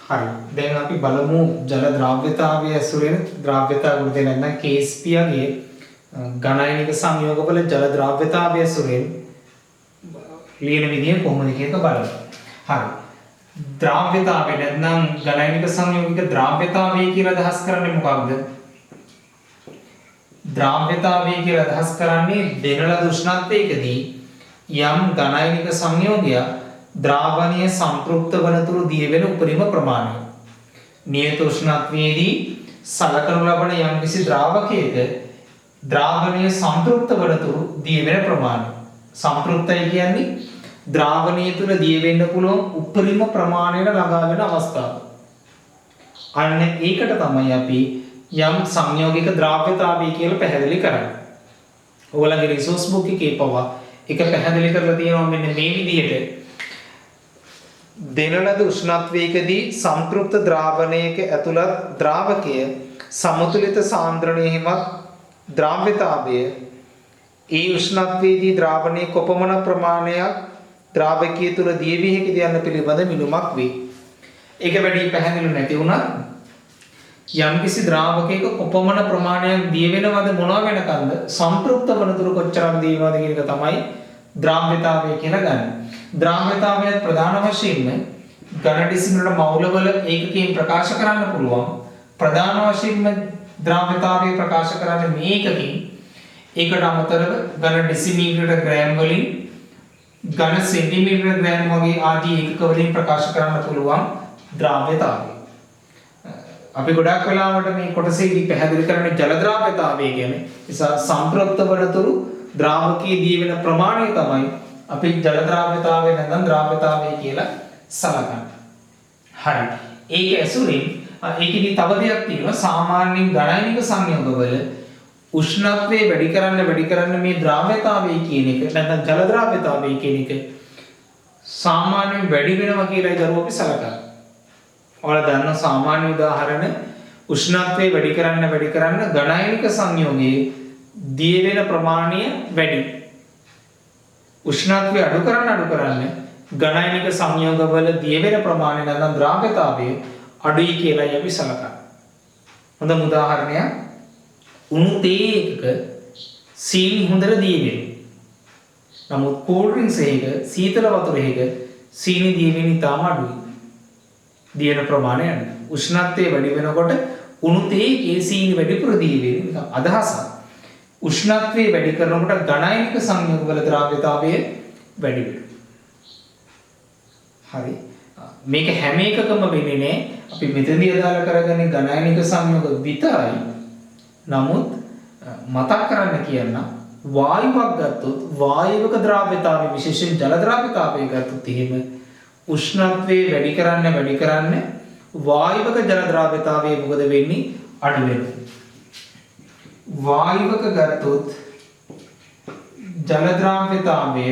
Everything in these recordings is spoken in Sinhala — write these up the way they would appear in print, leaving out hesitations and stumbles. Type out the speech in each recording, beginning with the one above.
හරි. දැන් අපි බලමු ජල ද්‍රාව්‍යතාවය ඇසුරෙන් ද්‍රාව්‍යතාව වෘතේ නැත්නම් KSP යගේ ඝනයිනික සංයෝගවල ජල ද්‍රාව්‍යතාවය ඇසුරෙන් ලියන විදිය කොහොමද කියන එක බලමු. හරි. ද්‍රාව්‍යතාවය නැත්නම් ඝනයිනික සංයෝගික ද්‍රාව්‍යතාවය කියලා අදහස් කරන්නේ මොකක්ද? ද්‍රාව්‍යතාවය කියලා අදහස් කරන්නේ දෙන ලද උෂ්ණත්වයකදී යම් ඝනයිනික සංයෝගයක් ද්‍රාවණීය සම්ප්‍රයුක්ත වනතුරු දිය වෙන උපරිම ප්‍රමාණය. නියත උෂ්ණත්වයේදී සලකනු ලබන යම්කිසි ද්‍රාවකයක ද්‍රාවණීය සම්ප්‍රයුක්ත වනතුරු දිය වෙන ප්‍රමාණය. සම්ප්‍රයුක්තයි කියන්නේ ද්‍රාවණීය තුල දිය වෙන්න පුළුවන් උපරිම ප්‍රමාණයට ළඟා වෙන අවස්ථාව. අන්න ඒකට තමයි අපි යම් සංයෝගික ද්‍රාව්‍යතාවය කියලා පැහැදිලි කරන්නේ. ඔයගොල්ලන්ගේ රිසෝස් බුක් එකේ පවා ඒක පැහැදිලි කරලා තියෙනවා මෙන්න මේ විදිහට. දෙන ලද උෂ්ණත්වයකදී සම්ප්‍රයුක්ත ද්‍රාවණයක ඇතුළත් ද්‍රාවකය සමතුලිත සාන්ද්‍රණයෙහිමත් ද්‍රාව්‍යතාවය ඒ උෂ්ණත්වයේදී ද්‍රාවණයේ කොපමණ ප්‍රමාණයක් ද්‍රාවකයේ තුල දිය වී හැකිද යන්න පිළිබඳ මිනුමක් වේ. ඒක වැඩි පැහැදිලි නැති වුණත් යම්කිසි ද්‍රාවකයක කොපමණ ප්‍රමාණයක් දිය වෙනවද මොනවා වෙනකන්ද සම්ප්‍රයුක්ත වනතුරු කොච්චරක් දිය වෙනවද කියන එක තමයි ද්‍රාව්‍යතාවය කියලා ගන්න. ද්‍රාව්‍යතාවය ප්‍රධාන වශයෙන්ම ඝන ඩෙසිමීටර මවුලවල ඒකකයෙන් ප්‍රකාශ කරන්න පුළුවන්. ප්‍රධාන වශයෙන්ම ද්‍රාව්‍යතාවය ප්‍රකාශ කරන්නේ මේ ඒකකයෙන්. ඒකට අමතරව ඝන ඩෙසිමීටර ග්‍රෑම් වලින් ඝන සෙන්ටිමීටර ග්‍රෑම් වගේ ආදී ඒකක වලින් ප්‍රකාශ කරන්න පුළුවන් ද්‍රාව්‍යතාවය. අපි ගොඩක් වෙලාවට මේ කොටසේදී පැහැදිලි කරන්නේ ජල ද්‍රාව්‍යතාවය කියන්නේ. නිසා සම්ප්‍රයුක්ත වනතුරු ද්‍රාවකයේ දී වෙන ප්‍රමාණය තමයි අපි ජල ද්‍රාව්‍යතාවය නැත්නම් ද්‍රාව්‍යතාවය කියලා සලකන්නේ. හරි. ඒක ඇසුරින් ඒකෙදි තව දෙයක් තියෙනවා. සාමාන්‍යයෙන් ඝනයිනික සංයෝගවල උෂ්ණත්වය වැඩි කරන්න මේ ද්‍රාව්‍යතාවය කියන එක නැත්නම් ජල ද්‍රාව්‍යතාවය කියන එක සාමාන්‍යයෙන් වැඩි වෙනවා කියලායි දරුවෝ අපි සලකන්නේ. ඔයාලා දන්න සාමාන්‍ය උදාහරණ උෂ්ණත්වය වැඩි කරන්න ඝනයිනික සංයෝගයේ දිය වෙන ප්‍රමාණය වැඩි. උෂ්ණත්වය අඩු කරන්න ඝනයිනික සංයෝගවල දිය වෙන ප්‍රමාණය නැත්නම් ද්‍රාව්‍යතාවය අඩුයි කියලායි අපි සලකන්නේ. හොඳම උදාහරණයක් උණු තේ එකක සීනි හොඳට දිය වෙනවා. නමුත් කෝල්ඩ් ඩ්‍රින්ක්ස් එකක සීතල වතුර එකක සීනි දිය වෙන ඉතාම අඩුයි. දියන ප්‍රමාණය අඩුයි. උෂ්ණත්වය වැඩි වෙනකොට උණු තේයේ සීනි වැඩිපුර දිය වෙන අදහසක්. උෂ්ණත්වය වැඩි කරනකොට ඝනයිනික සංයෝගවල ද්‍රාව්‍යතාවය වැඩි වෙනවා. හරි. මේක හැම එකකම වෙන්නේ නැහැ. අපි මෙතනදී අදාළ කරගන්නේ ඝනයිනික සංයෝග විතරයි. නමුත් මතක් කරන්න කියන්න වායුවක් ගත්තොත් වායුවක ද්‍රාව්‍යතාවය විශේෂයෙන් ජල ද්‍රාව්‍යතාවය ගත්තොත් එහෙම උෂ්ණත්වය වැඩි කරන්න වායුවක ජල ද්‍රාව්‍යතාවය මොකද වෙන්නේ අඩු වෙනවා. වායුවක ගත්තොත් ජල ද්‍රාව්‍යතාවය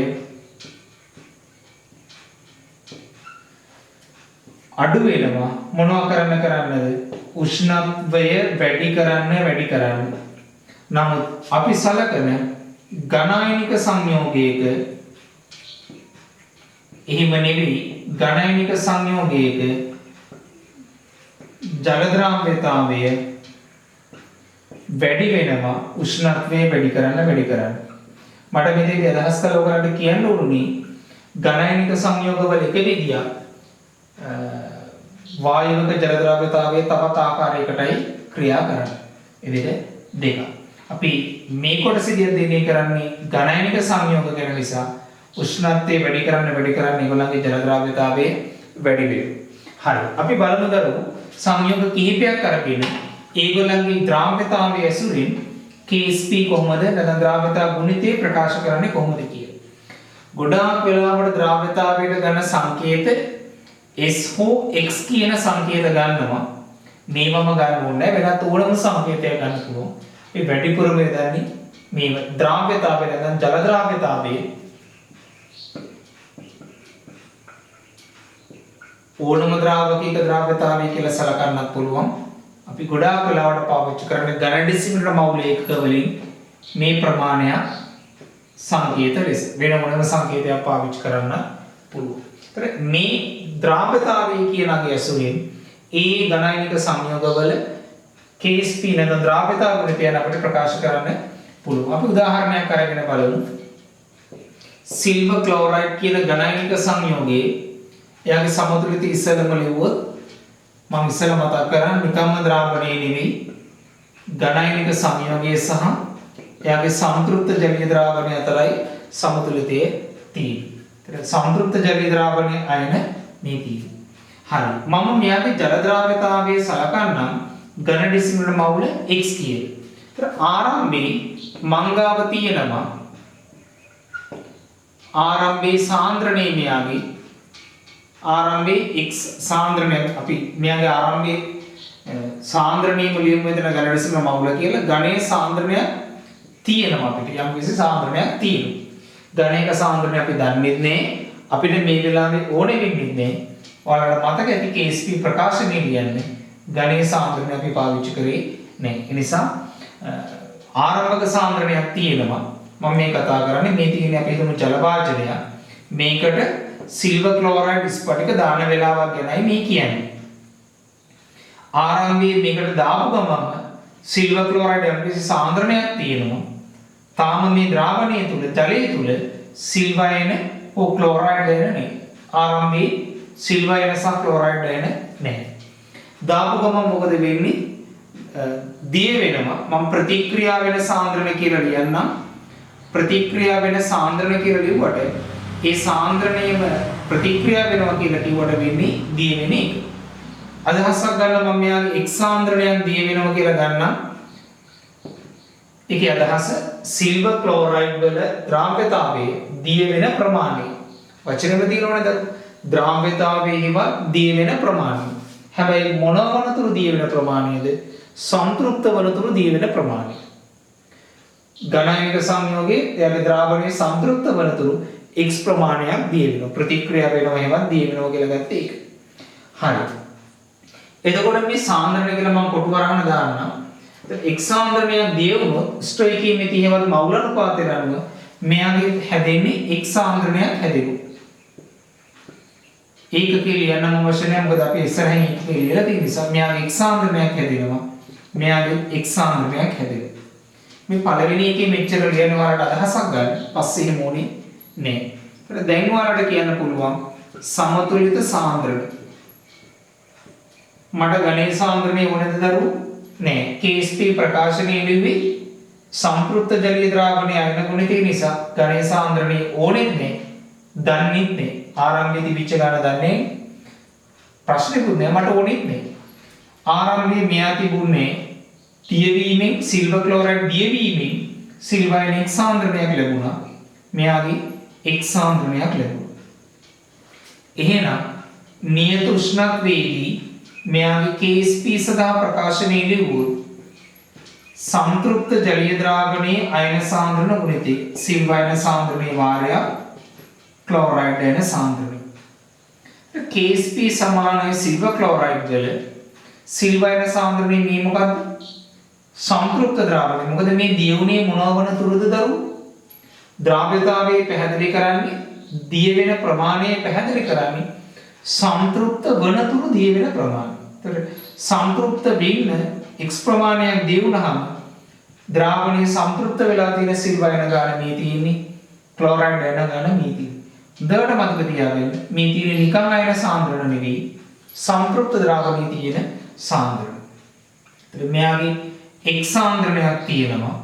අඩු වෙනවා. මොනවා කරන්නද උෂ්ණත්වය වැඩි කරන්න. නමුත් අපි සලකන ඝනයිනික සංයෝගයක එහෙම නෙවෙයි. ඝනයිනික සංයෝගයක ජල ද්‍රාව්‍යතාවය වැඩි වෙනවා උෂ්ණත්වය වැඩි කරන්න. මට මේකේ අදහස් කරලා ඔයාලට කියන්න උරුමයි ඝනයිනික සංයෝගවල එක විදියක් වායුවක ජල ද්‍රාව්‍යතාවයේ තවත් ආකාරයකටයි ක්‍රියා කරන්නේ. ඒ විදිහට දෙකක්. අපි මේ කොටසදී දෙන්නේ කරන්නේ ඝනයිනික සංයෝග ගැන නිසා උෂ්ණත්වය වැඩි කරන්න ඒගොල්ලන්ගේ ජල ද්‍රාව්‍යතාවය වැඩි වෙනවා. හරි. අපි බලමු දරුවෝ සංයෝග කිහිපයක් අරගෙන ඒගොල්ලන්ගේ ද්‍රාව්‍යතාවය ඇසුරින් KSP කොහොමද නැත්නම් ද්‍රාව්‍යතා ගුණිතය ප්‍රකාශ කරන්නේ කොහොමද කියලා. ගොඩාක් වෙලාවට ද්‍රාව්‍යතාවයට ගන්න සංකේත S හෝ X කියන සංකේත ගන්නවා. මේවම ගන්න ඕනේ වෙනත් ඕනම සංකේතයක් ගන්න පුළුවන්. මේ වැඩිපුරම දන්නේ මේ ද්‍රාව්‍යතාවය නැත්නම් ජල ද්‍රාව්‍යතාවයේ ඕනම ද්‍රාවකයක ද්‍රාව්‍යතාවය කියලා සලකන්නත් පුළුවන්. අපි ගොඩාක් වෙලාවට පාවිච්චි කරන්නේ ඝන ඩෙසිමීටර මවුල ඒකක වලින් මේ ප්‍රමාණය සංකේත ලෙස වෙන මොනම සංකේතයක් පාවිච්චි කරන්න පුළුවන්. ඒතර මේ ද්‍රාව්‍යතාවය කියනගේ ඇසුරින් ඒ ගණනික සංයෝගවල KSP නැත්නම් ද්‍රාව්‍යතා ගුණිතයන් අපිට ප්‍රකාශ කරන්න පුළුවන්. අපි උදාහරණයක් අරගෙන බලමු. සිල්වර් ක්ලෝරයිඩ් කියන ගණනික සංයෝගයේ එයාගේ සමතුලිතය ඉස්සෙල්ලම ලිව්වොත් මම ඉස්සෙල්ලා මතක් කරා නිකම්ම ද්‍රාවණය නෙවෙයි ගණනික සංයෝගය සහ එයාගේ සම්තෘප්ත ජලීය ද්‍රාවණය අතරයි සමතුලිතය තියෙන්නේ. සම්තෘප්ත ජලීය ද්‍රාවණයේ අයන මේ තියෙන්නේ. හරි. මම මෙයාගේ ජල ද්‍රාව්‍යතාවයේ සලකන්නම් ඝන ඩෙසිමල් මවුල x කියලා. ඒතර ආරම්භයේ මංගාව තියෙනවා ආරම්භයේ සාන්ද්‍රණය මෙයාගේ ආරම්භයේ x සාන්ද්‍රණය අපි මෙයාගේ ආරම්භයේ සාන්ද්‍රණය මුලින්ම මෙතන ඝන ඩෙසිමල් මවුල කියලා ඝනයේ සාන්ද්‍රණය තියෙනවා අපිට යම් කිසි සාන්ද්‍රණයක් තියෙනවා. ඝනයක සාන්ද්‍රණය අපි දන්නේ නැහැ. අපිට මේ වෙලාවේ ඕනේ වෙන්නේ නැහැ. ඔයාලට මතක ඇති KSP ප්‍රකාශනයේ කියන්නේ ඝනයේ සාන්ද්‍රණය අපි පාවිච්චි කරේ නැහැ. ඒ නිසා ආරම්භක සාන්ද්‍රණයක් තියෙනවා. මම මේ කතා කරන්නේ මේ තියෙන්නේ අපි හිතමු ජල වාජනයක්. මේකට සිල්වර් ක්ලෝරයිඩ් ස්පටික දාන වේලාවක් ගැනයි මේ කියන්නේ. ආරම්භයේ මේකට දාපු ගමන් සිල්වර් ක්ලෝරයිඩ් යම් කිසි සාන්ද්‍රණයක් තියෙනවා. තාම මේ ද්‍රාවණය තුල ජලයේ තුල සිල්වර් එන ඕ ක්ලෝරයිඩ් එන නේ. ආරම්භයේ සිල්වර් එන සහ ක්ලෝරයිඩ් එන නැහැ. දාපු ගමන් මොකද වෙන්නේ? දිය වෙනවා. මම ප්‍රතික්‍රියා වෙන සාන්ද්‍රණ කියලා ලියන්නම්. ප්‍රතික්‍රියා වෙන සාන්ද්‍රණ කියලා ලිව්වට ඒ සාන්ද්‍රණයම ප්‍රතික්‍රියා වෙනවා කියලා කිව්වට වෙන්නේ දිය වෙන එක. අදහසක් ගන්න මම මෙයාගේ x සාන්ද්‍රණයක් දිය වෙනවා කියලා ගන්නම්. ඒකේ අදහස සිල්වර් ක්ලෝරයිඩ් වල ද්‍රාව්‍යතාවයේ දිය වෙන ප්‍රමාණය. වචනෙම දිනවනද? ද්‍රාව්‍යතාවයේම දිය වෙන ප්‍රමාණය. හැබැයි මොන වනතුරු දිය වෙන ප්‍රමාණයද? සංතෘප්ත වනතුරු දිය වෙන ප්‍රමාණය. ගණනික සංයෝගයේ එයාගේ ද්‍රාවණයේ සංතෘප්ත වනතුරු x ප්‍රමාණයක් දිය වෙනවා. ප්‍රතික්‍රියා වෙනවා එහෙමත් දිය වෙනවා කියලා ගත්තේ ඒක. හරි. එතකොට මේ සාන්ද්‍රණය කියලා මම කොටු කරගෙන දාන්නම්. x සාන්ද්‍රණයක් දිය වුණොත් ස්ටොයිකියමේදී එහෙමත් මවුල අනුපාතය අනුව මෙයාගේ හැදෙන්නේ x සාන්ද්‍රණයක් හැදෙනවා. ඒක කියලා යන්නම අවශ්‍ය නැහැ. මොකද අපි ඉස්සරහින් කියලා තියෙන නිසා මෙයාගේ x සාන්ද්‍රණයක් හැදෙනවා. මෙයාගේ x සාන්ද්‍රණයක් හැදෙනවා. මේ පළවෙනි එකේ මෙච්චර ලියන වලට අදහසක් ගන්න. පස්සේ එහෙම ඕනේ නැහැ. ඒත් දැන් වලට කියන්න පුළුවන් සමතුලිත සාන්ද්‍රණ. මට ඝනයේ සාන්ද්‍රණය ඕනේද දරුවෝ? නෑ. KSP ප්‍රකාශනයේ ලිව්වේ සම්ප්‍රයුක්ත ජලීය ද්‍රාවණයේ අයන ගුණිතය නිසා ඝනයේ සාන්ද්‍රණය ඕනෙත් නෑ. දන්නෙත් නෑ. ආරම්භයේදී විච්ච ගන්න දන්නේ ප්‍රශ්නෙකුත් නෑ මට ඕනෙත් නෑ. ආරම්භයේ මෙයා තිබුණේ දියවීමෙන් සිල්වර් ක්ලෝරයිඩ් දියවීමෙන් සිල්වර් x සාන්ද්‍රණයක් ලැබුණා. මෙයාගේ x සාන්ද්‍රණයක් ලැබුණා. එහෙනම් නියත උෂ්ණත්වයේදී මෙයාගේ KSP සඳහා ප්‍රකාශනයේ ලිව්වොත් සංතෘප්ත ජලීය ද්‍රාවණයේ අයන සාන්ද්‍රණ ගුණිතය සිල්වර් අයන සාන්ද්‍රණයේ වාරයක් ක්ලෝරයිඩ් අයන සාන්ද්‍රණය. KSP සමානයි සිල්වර් ක්ලෝරයිඩ් වල සිල්වර් අයන සාන්ද්‍රණයේ මේ මොකද්ද? සංතෘප්ත ද්‍රාවණය. මොකද මේ දියුනේ මොනවා වන තුරුද දරුවෝ? ද්‍රාව්‍යතාවයේ පැහැදිලි කරන්නේ දිය වෙන ප්‍රමාණය පැහැදිලි කරන්නේ සංතෘප්ත වනතුරු දිය වෙන ප්‍රමාණය. එතකොට සංතෘප්ත වෙන්න x ප්‍රමාණයක් දිය වුණාම ද්‍රාවණයේ සංතෘප්ත වෙලා තියෙන සිල්වර් යන ගාන මේ තියෙන්නේ ක්ලෝරයිඩ් යන ගාන මේ තියෙන්නේ. දෙවට මතක තියාගන්න මේ තියෙන්නේ නිකන් අයන සාන්ද්‍රණ නෙවෙයි සංතෘප්ත ද්‍රාවණයේ තියෙන සාන්ද්‍රණ. එතකොට මෙයාගේ x සාන්ද්‍රණයක් තියෙනවා.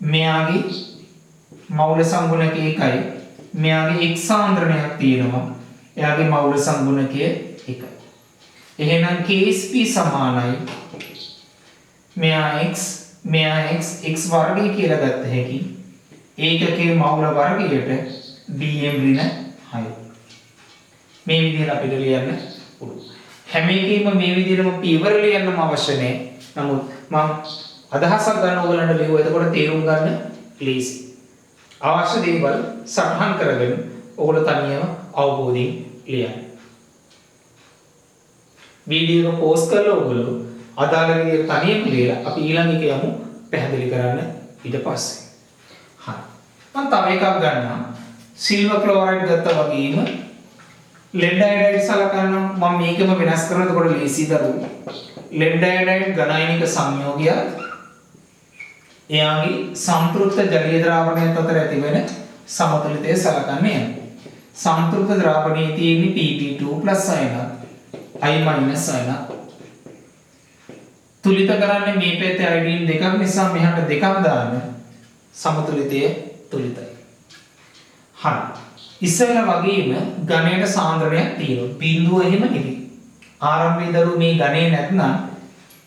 මෙයාගේ මවුල සංගුණකය 1යි. මෙයාගේ x සාන්ද්‍රණයක් තියෙනවා. එයාගේ මවුල සංගුණකය 1යි. එහෙනම් KSP සමානයි මෙයා x x වර්ගය කියලා ගත්ත හැකි. ඒකකයේ මවුල වර්ගයට dm ඍණ 6. මේ විදිහට අපිට ලියන්න පුළුවන්. හැම එකෙම මේ විදිහටම පියවර ලියන්නම අවශ්‍ය නැහැ. නමුත් මම අදහසක් ගන්න ඕගලන්ට ලියුවා. එතකොට තේරුම් ගන්න ප්ලීස්. අවශ්‍ය දේවල් සටහන් කරගෙන ඕගොල්ලෝ තනියම අවබෝධයෙන් ලියන්න. වීඩියෝ එක පෝස්ට් කරලා ඕගොල්ලෝ අදාළ විදිහට තනියම ලියලා අපි ඊළඟ එක යමු පැහැදිලි කරන්න ඊට පස්සේ. හරි. මම තව එකක් ගන්නම්. සිල්වර් ක්ලෝරයිඩ් ගත්තා වගේම ලෙඩ් අයඩයිඩ් සලකන්න මම මේකම වෙනස් කරනවා. එතකොට ලේසි දරුවෝ. ලෙඩ් අයඩයිඩ් ඝනයිනික සංයෝගය එයාගේ සම්ප්‍රයුක්ත ජලීය ද්‍රාවණයත් අතර ඇතිවෙන සමතුලිතය සලකන්නේ යනවා. සම්ප්‍රයුක්ත ද්‍රාවණයේ තියෙන්නේ Pb2+ අයනත් I- අයනත්. තුලිත කරන්නේ මේ පැත්තේ අයඩින් දෙකක් නිසා මෙහාට දෙකක් දාන්න සමතුලිතය තුලිතයි. හරි. ඉස්සෙල්ලා වගේම ඝනයට සාන්ද්‍රණයක් තියෙනවා. බිඳුව එහෙම නෙවෙයි. ආරම්භයේ දරුවෝ මේ ඝනේ නැත්නම්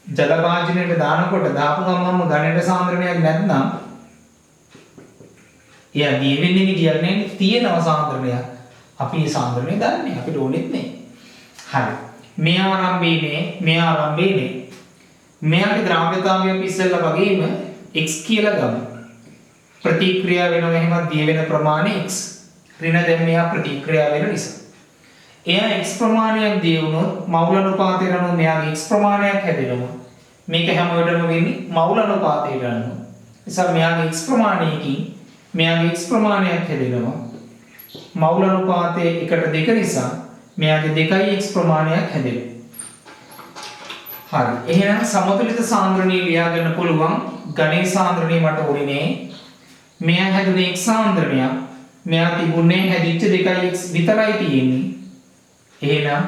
ජල වාජනයට දානකොට දාපු ගමන්ම ඝනයට සාන්ද්‍රණයක් නැත්නම් එයා දිය වෙන්නේ විදියක් තියෙනවා සාන්ද්‍රණයක්. අපි ඒ සාන්ද්‍රණය දන්නේ අපිට ඕනෙත් නෑ. හරි. මේ ආරම්භයේ මෙයාගේ ද්‍රව්‍යතාවය අපි ඉස්සෙල්ලා වගේම x කියලා ගමු. ප්‍රතික්‍රියා වෙනවා එහෙම දිය වෙන ප්‍රමාණය x. ඍණ දැන් මෙයා ප්‍රතික්‍රියා වෙන නිසා. එයා x ප්‍රමාණයක් දිය වුණොත් මවුල අනුපාතයට අනුව මෙයාගේ x ප්‍රමාණයක් හැදෙනවා. මේක හැම වෙලටම වෙන්නේ මවුල අනුපාතයට අනුව. නිසා මෙයාගේ x ප්‍රමාණයකින් මෙයාගේ x ප්‍රමාණයක් හැදෙනවා. මවුල අනුපාතය 1:2 නිසා මෙයාගේ 2x ප්‍රමාණයක් හැදෙනවා. හරි. එහෙනම් සමතුලිත සාන්ද්‍රණිය ලියා ගන්න පුළුවන්. ඝනේ සාන්ද්‍රණිය මට ඕනේ නෑ. මෙයා හැදුනේ x සාන්ද්‍රණයක්. මෙයා තිබුණේ හැදිච්ච 2x විතරයි තියෙන්නේ. එහෙනම්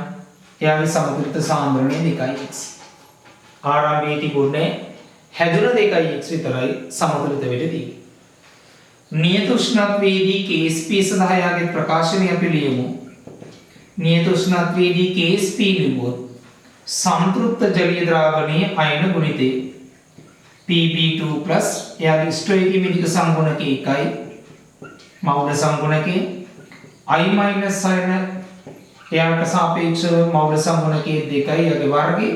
එයාගේ සමතුලිත සාන්ද්‍රණය 2x. ආරම්භයේ තිබුණේ හැදුන 2x විතරයි සමතුලිත වෙට තියෙන්නේ. නියත උෂ්ණත්වයේදී Ksp සඳහා යාගේ ප්‍රකාශනය අපි ලියමු. නියත උෂ්ණත්වයේදී Ksp ලිව්වොත් සම්ප්‍රයුක්ත ජලීය ද්‍රාවණයේ අයන ගුණිතය Pb2+ එයාගේ ස්ටොයිකියමේටික සංගුණකය 1යි. මෞල සංගුණකය I- අයන එයාට සාපේක්ෂව මෞල සංගුණකයේ 2යි යාගේ වර්ගය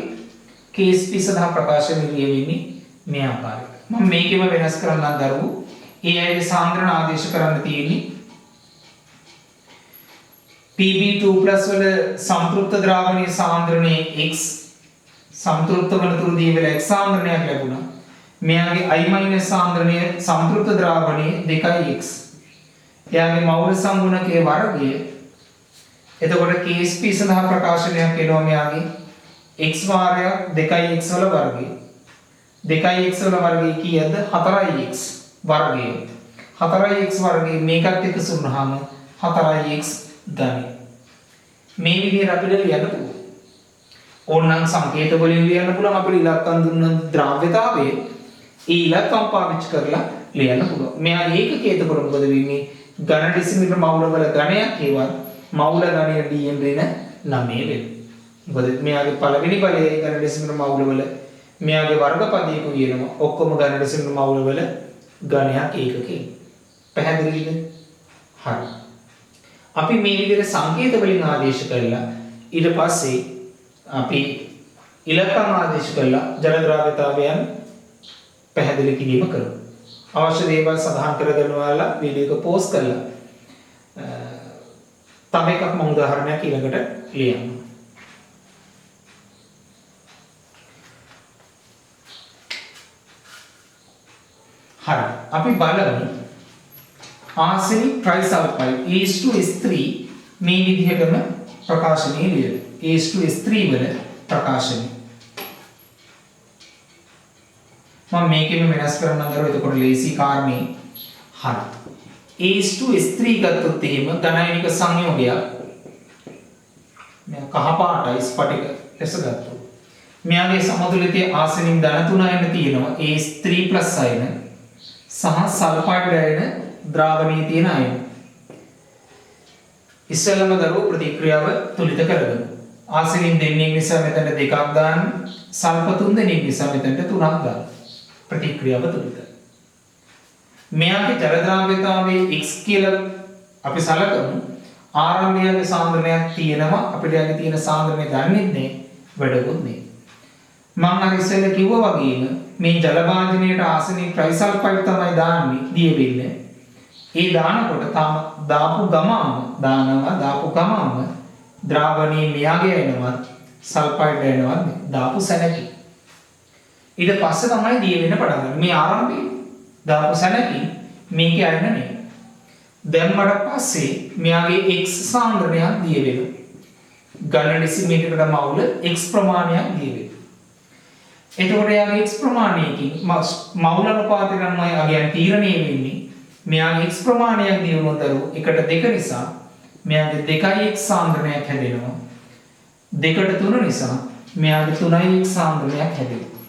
Ksp සඳහා ප්‍රකාශනය ලියවෙන්නේ මේ ආකාරයට. මම මේකෙම වෙනස් කරන්න දරුවෝ. ඒ අයගේ සාන්ද්‍රණ ආදේශ කරන්න තියෙන්නේ Pb2+ වල සම්ප්‍රයුක්ත ද්‍රාවණයේ සාන්ද්‍රණයේ x සම්ප්‍රයුක්ත වනතුරු දී වෙලා x සාන්ද්‍රණයක් ලැබුණා. මෙයාගේ I- සාන්ද්‍රණය සම්ප්‍රයුක්ත ද්‍රාවණයේ 2x. එයාගේ මෞල සංගුණකයේ වර්ගය. එතකොට Ksp සඳහා ප්‍රකාශනයක් වෙනවා මෙයාගේ x වාරයක් 2x වල වර්ගය. 2x වල වර්ගය කීයද? 4x වර්ගය. 4x වර්ගය මේකත් එක්ක සුන්නාම 4x ධනය. මේ විදිහට අපිට ලියන්න පුළුවන්. ඕනනම් සංකේත වලින් ලියන්න පුළුවන්. අපිට ඉලක්කම් දුන්න ද්‍රව්‍යතාවයේ ඒ ඉලක්කම් පාවිච්චි කරලා ලියන්න පුළුවන්. මෙයා ඒකකේ එතකොට මොකද වෙන්නේ? ඝන ඩෙසිමීටර මවුල වල ඝනයක් ඒවත් මවුල ඝනය dm ඍණ 9 වෙනවා. මොකද මෙයාගේ පළවෙනි බලයේ ඝන ඩෙසිමීටර මවුල වල මෙයාගේ වර්ගපදයක කියනවා. ඔක්කොම ඝන ඩෙසිමීටර මවුල වල ඝනයක් ඒකකේ. පැහැදිලිද? හරි. අපි මේ විදිහට සංකේත වලින් ආදේශ කරලා ඊට පස්සේ අපි ඉලක්කම් ආදේශ කරලා ජල ද්‍රව්‍යතාවයන් පැහැදිලි කිරීම කරමු. අවශ්‍ය දේවල් සඳහන් කරගන්නවා වීඩියෝ එක පෝස්ට් කරලා තව එකක් මම උදාහරණයක් ඊළඟට ලියන්න. හරි. අපි බලමු ආසනික් ට්‍රයිසල්ෆයිඩ් H2S3 මේ විදිහටම ප්‍රකාශනය ලියන. H2S3 වල ප්‍රකාශනය. මම මේකෙම වෙනස් කරන්න දරුවෝ එතකොට ලේසි කාරණේ. හරි. H2S3 ගත්තොත් එහෙම ඝනයිනික සංයෝගයක් මේ කහ පාටයි ස්ෆටික ලෙස ගත්තොත්. මෙයාගේ සමතුලිතය ආසනික් ධන 3 අයන තියෙනවා. H3+ අයන සහ සල්ෆයිඩ් අයන ද්‍රාවණයේ තියෙන අයන. ඉස්සෙල්ලම දරුවෝ ප්‍රතික්‍රියාව තුලිත කරගමු. ආසනින් දෙන්නෙක් නිසා මෙතන දෙකක් දාන්න, සල්ෆ තුන් දෙනෙක් නිසා මෙතනට තුනක් දාන්න. ප්‍රතික්‍රියාව තුලිත. මෙයාගේ ජල ද්‍රව්‍යතාවයේ x කියලා අපි සලකමු. ආරම්භයේ සාන්ද්‍රණයක් තියෙනවා. අපිට යගේ තියෙන සාන්ද්‍රණය දන්නේ නැහැ. වැඩකුත් නැහැ. මම අර ඉස්සෙල්ලා කිව්වා වගේම මේ ජල වාජනයේට ආසනික් ට්‍රයිසල්ෆයිඩ් තමයි දාන්නේ දිය වෙන්නේ. ඒ දානකොට තම දාපු ගමම ද්‍රාවණයේ මෙයාගේ එනවත් සල්ෆයිඩ් එනවත් දාපු සැනකි. ඊට පස්සේ තමයි දිය වෙන්න පටන් ගන්නේ. මේ ආරම්භයේ දාපු සැනකි මේකේ අයන නේ. දැම්මට පස්සේ මෙයාගේ x සාන්ද්‍රණයක් දිය වෙනවා. ඝන ඩෙසිමීටරයකට මවුල x ප්‍රමාණයක් දීවේ. එතකොට යාගේ x ප්‍රමාණයකින් මවුල අනුපාතය ගන්නම යගේ තීරණය වෙන්නේ මෙයාගේ x ප්‍රමාණයක් දිනුනොත් එකට 2 නිසා මෙයාගේ 2x සාන්ද්‍රණයක් හැදෙනවා. 2ට 3 නිසා මෙයාගේ 3x සාන්ද්‍රණයක් හැදෙනවා.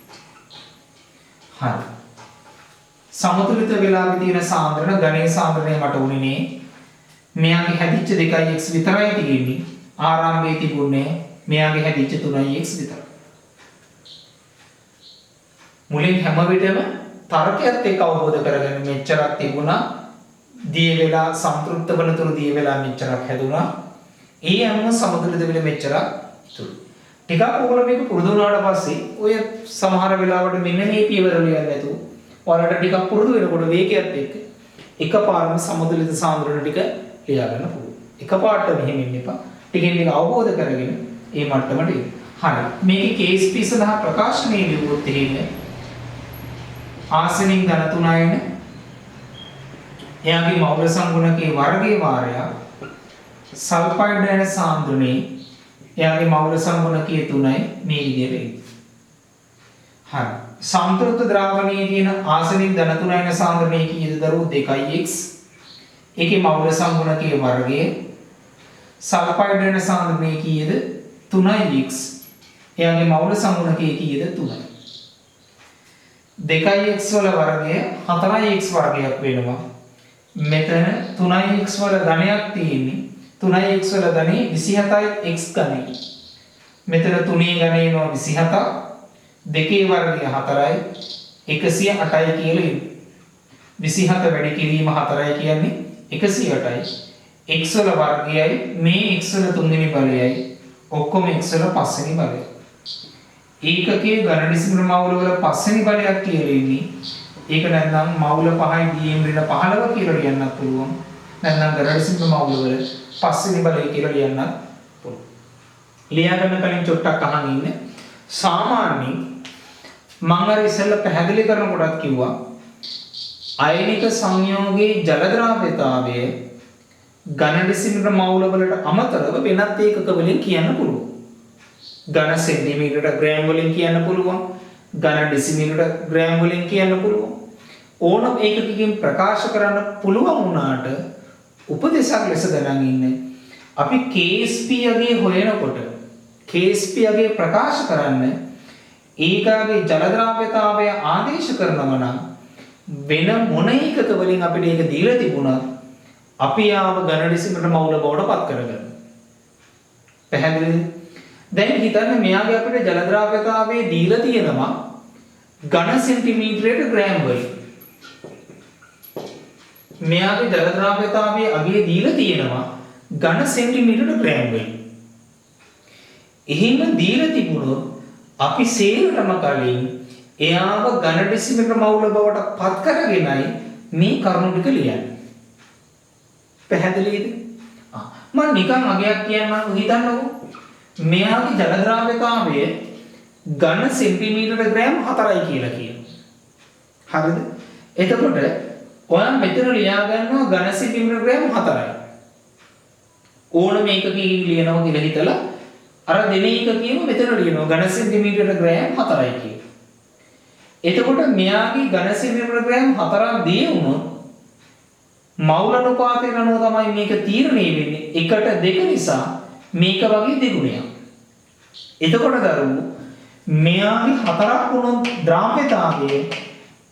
හරි. සමතුලිත වෙලාවේ තියෙන සාන්ද්‍රණ ඝනයේ සාන්ද්‍රණය මට උනේ නේ. මෙයාගේ හැදිච්ච 2x විතරයි තියෙන්නේ. ආරම්භයේ තිබුණේ මෙයාගේ හැදිච්ච 3x විතරයි. මුලින් හැම විටම තර්කයත් එක්ක අවබෝධ කරගෙන මෙච්චරක් තිබුණා. දිය වෙලා සම්පූර්ණ වන තුරු දිය වෙලා මෙච්චරක් හැදුණා. ඒ අනුව සමතුලිත වෙල මෙච්චරක් ඉතුරු. ටිකක් ඕගොල්ලෝ මේක පුරුදු වුණාට පස්සේ ඔය සමහර වෙලාවට මෙන්න මේ පියවර ලියන්න නැතුව ඔයාලට ටිකක් පුරුදු වෙනකොට වේගයත් එක්ක එකපාරම සමතුලිත සාන්ද්‍රණ ටික ලියා ගන්න පුළුවන්. එකපාරට මෙහෙම ඉන්න එපා. ටිකෙන් ටික අවබෝධ කරගෙන මේ මට්ටමට එන්න. හරි. මේකේ කේස් පී සඳහා ප්‍රකාශනයේ ලියුවොත් එහෙම ආසනින් ධන 3යින එයාගේ මෞල සංගුණකයේ වර්ගයේ වාරයක් සල්ෆයිඩ් යන සාන්ද්‍රණේ එයාගේ මෞල සංගුණකයේ 3යි මේ විදිහට එන්නේ. හරි. සම්ප්‍රයුක්ත ද්‍රාවණයේ තියෙන ආසනින් ධන 3යින සාන්ද්‍රණේ කීයද දරුවෝ 2x. ඒකේ මෞල සංගුණකයේ වර්ගය සල්ෆයිඩ් යන සාන්ද්‍රණේ කීයද 3x. එයාගේ මෞල සංගුණකයේ කීයද 3යි. 2x වල වර්ගය 4x වර්ගයක් වෙනවා. මෙතන 3x වල ධනයක් තියෙන්නේ. 3x වල ධනෙ 27යි x ධනෙ. මෙතන 3 ඝනය එනවා 27ක්. 2 වර්ගය 4යි 108යි කියලා එන්නේ. 27 වැඩි කිරීම 4යි කියන්නේ 108යි. x වල වර්ගයයි මේ x වල තුන්වෙනි බලයයි ඔක්කොම x වල පස්වෙනි බලයයි. ඒකකයේ ඝන ඩෙසිමීටර මවුල වල පස්වෙනි බලයක් කියලා ඉන්නේ. ඒක නැත්නම් මවුල 5යි dm ඍණ 15 කියලා ලියන්නත් පුළුවන්. නැත්නම් ඝන ඩෙසිමීටර මවුල වල පස්වෙනි බලය කියලා ලියන්නත් පුළුවන්. ලියා ගන්න කලින් චොට්ටක් අහන් ඉන්න. සාමාන්‍යයෙන් මම අර ඉස්සෙල්ලා පැහැදිලි කරන කොටත් කිව්වා අයනික සංයෝගයේ ජල ද්‍රව්‍යතාවය ඝන ඩෙසිමීටර මවුල වලට අමතරව වෙනත් ඒකක වලින් කියන්න පුළුවන්. ඝන සෙන්ටිමීටර ග්‍රෑම් වලින් කියන්න පුළුවන්. ඝන ඩෙසිමීටර ග්‍රෑම් වලින් කියන්න පුළුවන්. ඕනම ඒකකකින් ප්‍රකාශ කරන්න පුළුවන් වුණාට උපදේශයක් ලෙස දැනන් ඉන්නේ අපි KSP යගේ හොයනකොට KSP යගේ ප්‍රකාශ කරන්න ඒකාගේ ජල ද්‍රව්‍යතාවය ආදේශ කරනවා නම් වෙන මොන ඒකක වලින් අපිට ඒක දීලා තිබුණත් අපි ආව ඝන ඩෙසිමීටර මවුල බවට පත් කරගන්න. පැහැදිලිද? දැන් හිතන්න මෙයාගේ අපිට ජල ද්‍රව්‍යතාවයේ දීලා තියෙනවා ඝන සෙන්ටිමීටරයට ග්‍රෑම් වලින්. මෙයාගේ ජල ද්‍රව්‍යතාවයේ අගය දීලා තියෙනවා ඝන සෙන්ටිමීටරට ග්‍රෑම් වලින්. එහෙම දීලා තිබුණොත් අපි සේරටම කලින් එයාව ඝන ඩෙසිමීටර මවුල බවට පත් කරගෙනයි මේ කරුණු ටික ලියන්නේ. පැහැදිලිද? මම නිකන් අගයක් කියන්නම් හිතන්නකෝ. මෙයාගේ ජල ද්‍රව්‍යතාවය ඝන සෙන්ටිමීටර ග්‍රෑම් 4යි කියලා කියනවා. හරිද? එතකොට ඔයා මෙතන ලියා ගන්නවා ඝන සෙන්ටිමීටර ග්‍රෑම් 4යි. ඕන මේකකින් ලියනවා කියලා හිතලා අර දෙන එකකින්ම මෙතන ලියනවා ඝන සෙන්ටිමීටර ග්‍රෑම් 4යි කියලා. එතකොට මෙයාගේ ඝන සෙන්ටිමීටර ග්‍රෑම් 4ක් දී වුණොත් මවුල අනුපාතය අනුව තමයි මේක තීරණය වෙන්නේ. 1:2 නිසා මේක වගේ දෙගුණයක්. එතකොට දරුවෝ මෙයාගේ 4ක් වුණොත් ද්‍රව්‍යතාවය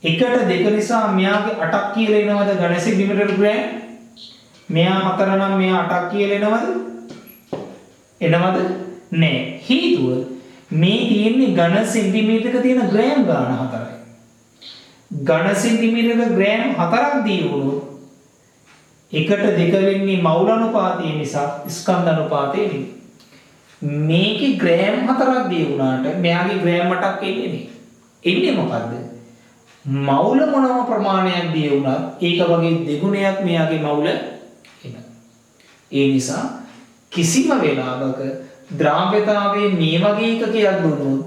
1:2 නිසා මෙයාගේ 8ක් කියලා එනවද ඝන සෙන්ටිමීටර ග්‍රෑම්? මෙයා 4 නම් මෙයා 8ක් කියලා එනවද? එනවද? නෑ. හේතුව මේ තියෙන්නේ ඝන සෙන්ටිමීටරක තියෙන ග්‍රෑම් ගාන 4යි. ඝන සෙන්ටිමීටරක ග්‍රෑම් 4ක් දී වුණොත් 1:2 වෙන්නේ මවුල අනුපාතය නිසා ස්කන්ධ අනුපාතය නෙමෙයි. මේකේ ග්‍රෑම් 4ක් දී වුණාට මෙයාගේ ග්‍රෑම් 8ක් එන්නේ නේ. එන්නේ මොකද්ද? මවුල මොනම ප්‍රමාණයක් දී වුණත් ඒක වගේ දෙගුණයක් මෙයාගේ මවුල එනවා. ඒ නිසා කිසිම වෙලාවක ද්‍රව්‍යතාවයේ මේ වගේ එකකයක් දුන්නොත්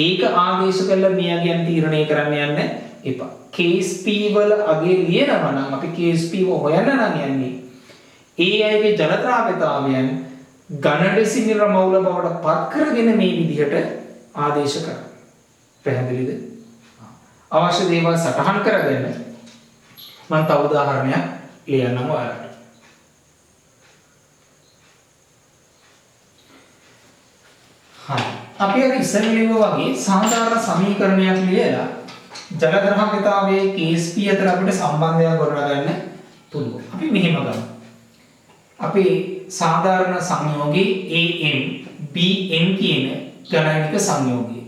ඒක ආදේශ කරලා මෙයාගෙන් තීරණය කරන්න යන්න එපා. KSP වල අගේ ලියනවා නම් අපි KSP හොයන්න නම් යන්නේ ඒ අයගේ ජල ද්‍රව්‍යතාවයන් ඝන ඩෙසිමීටර මවුල බවට පත් කරගෙන මේ විදිහට ආදේශ කරනවා. පැහැදිලිද? අවශ්‍ය දේවල් සටහන් කරගෙන මම තව උදාහරණයක් ලියන්නම් ඔයාලට. හරි. අපි අර ඉස්සෙල්ලා ලිව්වා වගේ සාධාරණ සමීකරණයක් ලියලා ජල ද්‍රව්‍යතාවයේ KSP අතර අපිට සම්බන්ධයක් ගොඩනගන්න පුළුවන්. අපි මෙහෙම ගමු. අපි සාධාරණ සංයෝගයේ AM BM කියන ගණනික සංයෝගය.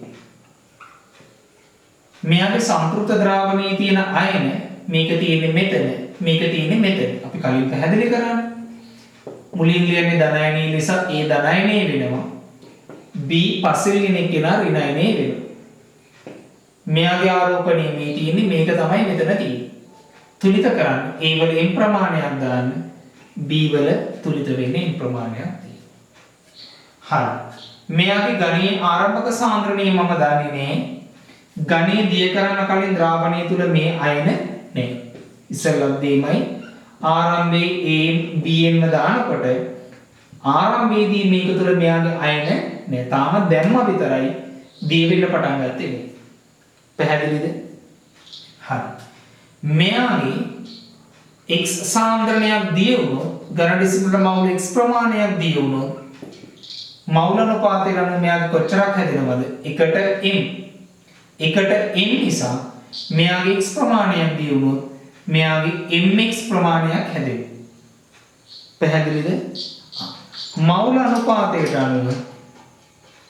මෙයාගේ සංකෘත ද්‍රාවණයේ තියෙන අයන මේක තියෙන්නේ මෙතන, මේක තියෙන්නේ මෙතන. අපි කලින් පැහැදිලි කරා. මුලින් ලියන්නේ ධනයනී නිසා ඒ ධනයනී වෙනවා. B පස්සේ ලියන කෙනා ඍණයනී වෙනවා. මෙයාගේ ආරෝපණය මේ තියෙන්නේ මේක තමයි මෙතන තියෙන්නේ. තුලිත කරන්න. A වල m ප්‍රමාණයක් දාන්න. B වල තුලිත වෙන්නේ m ප්‍රමාණයක් තියෙනවා. හරි. මෙයාගේ ගණයේ ආරම්භක සාන්ද්‍රණය මම දන්නේ නැහැ. ගණයේ දිය කරන කලින් ද්‍රාවණය තුල මේ අයන නැහැ. ඉස්සෙල්ලා දෙමයි ආරම්භයේ A BM දානකොට ආරම්භයේදී මේක තුල මෙයාගේ අයන නැහැ. තාම දැම්ම විතරයි දිය වෙන්න පටන් ගත්තේ නේ. පැහැදිලිද? හරි. මෙයාගේ x සාන්ද්‍රණයක් දිය වුණොත් ඝන ඩෙසිමීටර මවුල x ප්‍රමාණයක් දිය වුණොත් මවුල අනුපාතය ගන්න මෙයාගේ කොච්චරක් හැදෙනවද? 1ට m. 1ට m නිසා මෙයාගේ x ප්‍රමාණයක් දිය වුණොත් මෙයාගේ mx ප්‍රමාණයක් හැදෙනවා. පැහැදිලිද? මවුල අනුපාතයට අනුව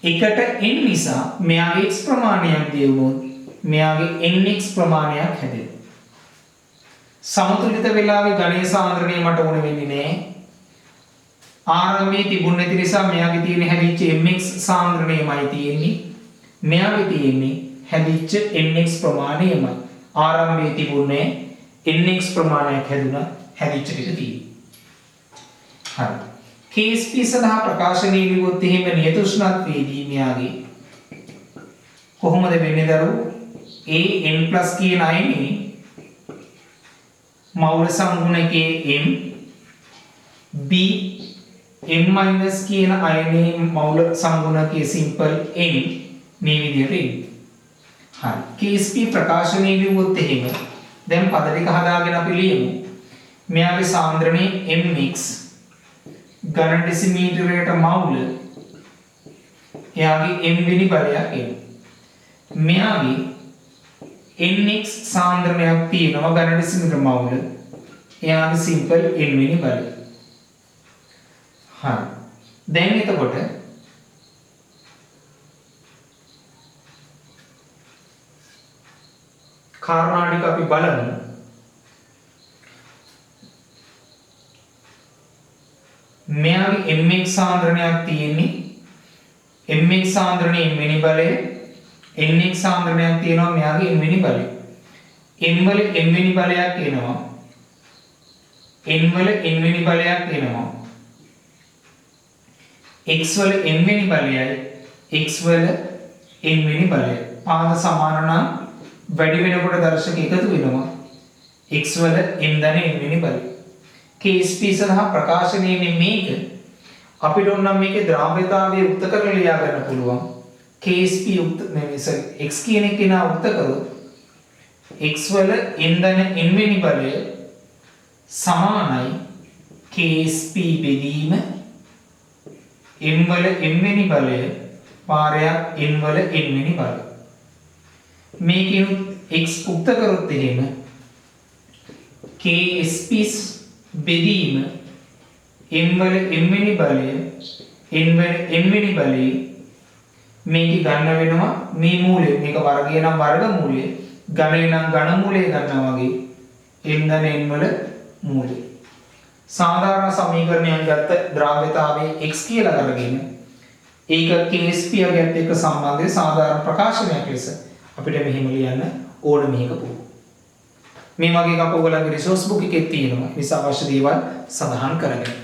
1ට n නිසා මෙයාගේ x ප්‍රමාණයක් දිය වුණොත් මෙයාගේ nx ප්‍රමාණයක් හැදෙනවා. සමතුලිත වෙලාවේ ඝනයේ සාන්ද්‍රණය මට ඕන වෙන්නේ නැහැ. ආරම්භයේ තිබුණ නැති නිසා මෙයාගේ තියෙන හැදිච්ච mx සාන්ද්‍රණයමයි තියෙන්නේ. මෙයාගේ තියෙන්නේ හැදිච්ච nx ප්‍රමාණයමයි. ආරම්භයේ තිබුණේ nx ප්‍රමාණයක් හැදුණා. හැදිච්ච ටික තියෙන්නේ. හරි. KSP සඳහා ප්‍රකාශනය ලියුවොත් එහෙම නියත උෂ්ණත්වයේදී මෙයාගේ කොහොමද වෙන්නේ දරුවෝ? an+ කියන අයනේ මවුල සංගුණකයේ m b m- කියන අයනේ මවුල සංගුණකයේ සිම්පල් n මේ විදිහට එන්නේ. හරි. KSP ප්‍රකාශනය ලියුවොත් එහෙම දැන් පද ටික හදාගෙන අපි ලියමු. මෙයාගේ සාන්ද්‍රණය mx ඝන ඩෙසිමීටරයට මවුල එයාගේ m වෙනි බලයක් එනවා. මෙයාගේ nx සාන්ද්‍රණයක් තියෙනවා ඝන ඩෙසිමීටර මවුල එයාගේ සිම්පල් n වෙනි බලය. හරි. දැන් එතකොට කාරණා ටික අපි බලමු. මෙයාගේ mx සාන්ද්‍රණයක් තියෙන්නේ mx සාන්ද්‍රණයේ m වෙනි බලය nx සාන්ද්‍රණයක් තියෙනවා මෙයාගේ n වෙනි බලය. m වල m වෙනි බලයක් එනවා. n වල n වෙනි බලයක් එනවා. x වල m වෙනි බලයයි x වල n වෙනි බලයයි. පාද සමාන නම් වැඩි වෙනකොට දර්ශක එකතු වෙනවා. x වල m ධන n වෙනි බලය. KSP සඳහා ප්‍රකාශනයේ මේක අපිට ඕනම් මේකේ ද්‍රව්‍යතාවය උක්ත කරලා ලියා ගන්න පුළුවන්. KSP උක්ත x කියන එක නා උක්ත කරොත් x වල n ධන n වෙනි බලය සමානයි KSP බෙදීම m වල m වෙනි බලය පාරයක් n වල n වෙනි බලය. මේකෙන් x උක්ත කරොත් එහෙම KSP බෙදීම m වල m වෙනි බලය n වල n වෙනි බලය මේක ගන්න වෙනවා මේ මූලය මේක වර්ගය නම් වර්ග මූලය ඝනය නම් ඝන මූලය ගන්නවා වගේ m ධන n වල මූලය. සාධාරණ සමීකරණයක් ගත්ත ද්‍රව්‍යතාවයේ x කියලා අරගෙන ඒක KSP යකට එක්ක සම්බන්ධ සාධාරණ ප්‍රකාශනයක් ලෙස අපිට මෙහෙම ලියන්න ඕන මේක පුළුවන්. මේ වගේ එකක් ඔයගොල්ලන්ගේ රිසෝස් බුක් එකේ තියෙනවා. ඒ නිසා අවශ්‍ය දේවල් සඳහන් කරගන්න.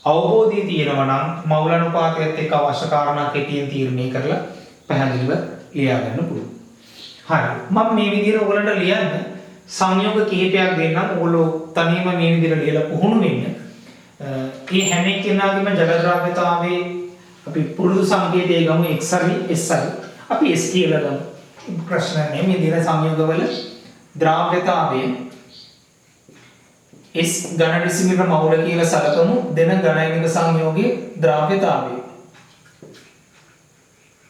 අවබෝධය තියෙනවා නම් මවුල අනුපාතයත් එක්ක අවශ්‍ය කාරණා කෙටියෙන් තීරණය කරලා පැහැදිලිව ලියා ගන්න පුළුවන්. හරි. මම මේ විදිහට ඔයගලන්ට ලියන්න සංයෝග කීපයක් දෙන්නම්. ඔයගොල්ලෝ තනියම මේ විදිහට ලියලා පුහුණු වෙන්න. මේ හැම එක්කෙනාගේම ජල ද්‍රව්‍යතාවයේ අපි පුරුදු සංකේතය ගමු x හරි s හරි. අපි s කියලා ගමු. ප්‍රශ්න නැහැ. මේ දින සංයෝගවල ද්‍රව්‍යතාවයේ S ඝන ඩෙසිමීටර මවුල කියලා සලකමු දෙන ඝනයිනික සංයෝගයේ ද්‍රව්‍යතාවය.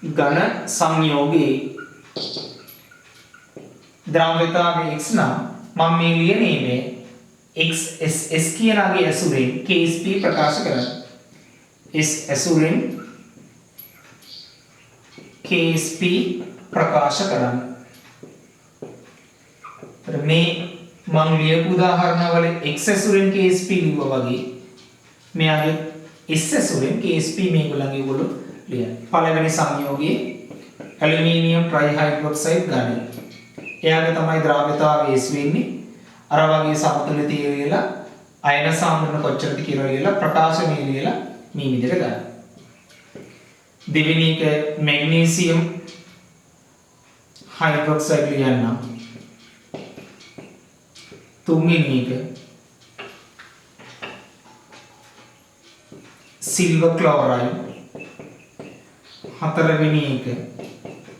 ඝන සංයෝගයේ ද්‍රව්‍යතාවය x නම් මම මේ ලියන්නේ මේ x s කියනාගේ ඇසුරෙන් Ksp ප්‍රකාශ කරනවා. s ඇසුරෙන් Ksp ප්‍රකාශ කරනවා. මේ මම ලියපු උදාහරණවල x ඇසුරෙන් Ksp ලිව්වා වගේ මෙයාගේ s ඇසුරෙන් Ksp මේගොල්ලන්ගේ ඒගොල්ලෝ ලියන්න. පළවෙනි සංයෝගයේ ඇලුමිනියම් ට්‍රයිහයිඩ්‍රොක්සයිඩ් ඝනය. එයාගේ තමයි ද්‍රව්‍යතාවය S වෙන්නේ. අර වගේ සමතුලිතය කියලා අයන සාන්ද්‍රණ කොච්චරද කියලා ලියලා ප්‍රකාශනීය ලියලා මේ විදිහට ගන්න. දෙවෙනි එක මැග්නීසියම් හයිඩ්‍රොක්සයිඩ් ලියන්න. තුන්වෙනි එක සිල්වර් ක්ලෝරයිඩ්. හතරවෙනි එක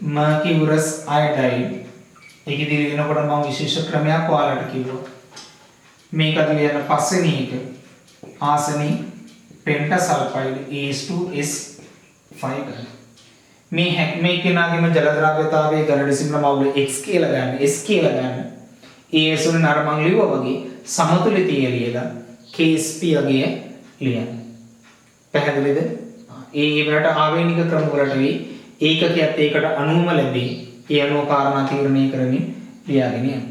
මර්කියුරස් අයඩයිඩ්. ඒකෙදි ලියනකොට මම විශේෂ ක්‍රමයක් ඔයාලට කිව්වා. මේකද ලියන පස්වෙනි එක ආසනී පෙන්ටසල්ෆයිඩ් As2S5 ගන්න. මේ කෙනාගේම ජල ද්‍රව්‍යතාවයේ ඝන ඩෙසිමීටර මවුල x කියලා ගන්න, s කියලා ගන්න. ඒ ඇසුරෙන් අර මං ලිව්වා වගේ සමතුලිතය ලියලා Ksp අගය ලියන්න. පැහැදිලිද? ඒ වලට ආවේනික ක්‍රම වලට වෙයි ඒකකයක් ඒකට අනුවම ලැබේ. ඒ අනුව කාරණා තීරණය කරමින් ලියාගෙන යන්න.